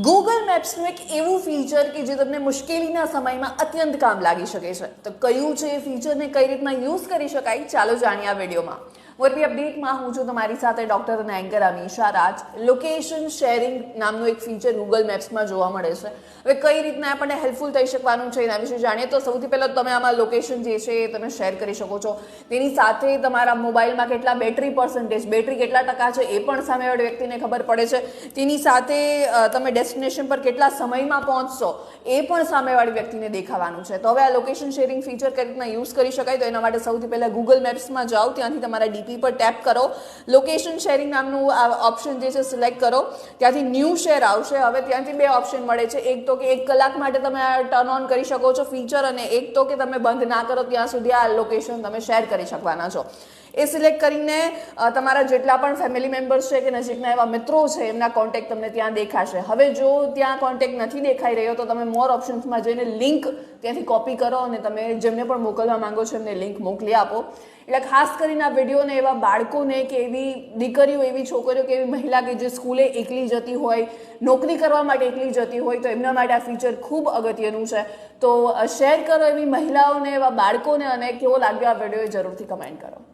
Google મેપ્સનું એક એવું feature કે જે તમને મુશ્કેલીના સમયમાં અત્યંત કામ લાગી શકે છે. તો કયું છે એ ફીચરને કઈ રીતના યુઝ કરી શકાય, ચાલો જાણીએ આ વિડીયોમાં. મોરબી અપડેટમાં હું છું તમારી સાથે ડોક્ટર અને એન્કર અમીશા રાજ. લોકેશન શેરિંગ નામનું એક ફીચર ગૂગલ મેપ્સમાં જોવા મળે છે. હવે કઈ રીતના આપણને હેલ્પફુલ થઈ શકવાનું છે એના વિશે જાણીએ તો સૌથી પહેલાં તમે આમાં લોકેશન જે છે એ તમે શેર કરી શકો છો. તેની સાથે તમારા મોબાઈલમાં કેટલા બેટરી કેટલા ટકા છે એ પણ સામેવાળી વ્યક્તિને ખબર પડે છે. તેની સાથે તમે ડેસ્ટિનેશન પર કેટલા સમયમાં પહોંચશો એ પણ સામેવાળી વ્યક્તિને દેખાવાનું છે. તો હવે આ લોકેશન શેરિંગ ફીચર કઈ રીતના યુઝ કરી શકાય તો એના માટે સૌથી પહેલાં ગૂગલ મેપ્સમાં જાઓ, ત્યાંથી તમારા ડીપી પર ટેપ કરો, લોકેશન શેરિંગ નામનું આ ઓપ્શન જે છે સિલેક્ટ કરો, ત્યાંથી ન્યૂ શેર આવશે. હવે ત્યાંથી બે ઓપ્શન મળે છે, એક તો કે 1 કલાક માટે તમે આ ટર્ન ઓન કરી શકો છો ફીચર, અને એક તો કે તમે બંધ ના કરો ત્યાં સુધી આ લોકેશન તમે શેર કરી શકવાના છો. એ સિલેક્ટ કરીને તમારા જેટલા પણ ફેમિલી મેમ્બર્સ છે કે નજીકના એવા મિત્રો છે એમના કોન્ટેક્ટ તમને ત્યાં દેખાશે. હવે જો ત્યાં કોન્ટેક્ટ નથી દેખાઈ રહ્યો તો તમે મોર ઓપ્શન્સમાં જઈને લિંક ત્યાંથી કોપી કરો અને તમે જેમને પણ મોકલવા માંગો છો એમને લિંક મોકલી આપો. એટલે ખાસ કરીને આ વિડીયોને એવા બાળકોને કે એવી દીકરીઓ, એવી છોકરીઓ કે એવી મહિલા કે જે સ્કૂલે એકલી જતી હોય, નોકરી કરવા માટે એકલી જતી હોય તો એમના માટે આ ફીચર ખૂબ અગત્યનું છે. તો શેર કરો એવી મહિલાઓને, એવા બાળકોને, અને કેવો લાગ્યો આ વિડીયો એ જરૂરથી કમેન્ટ કરો.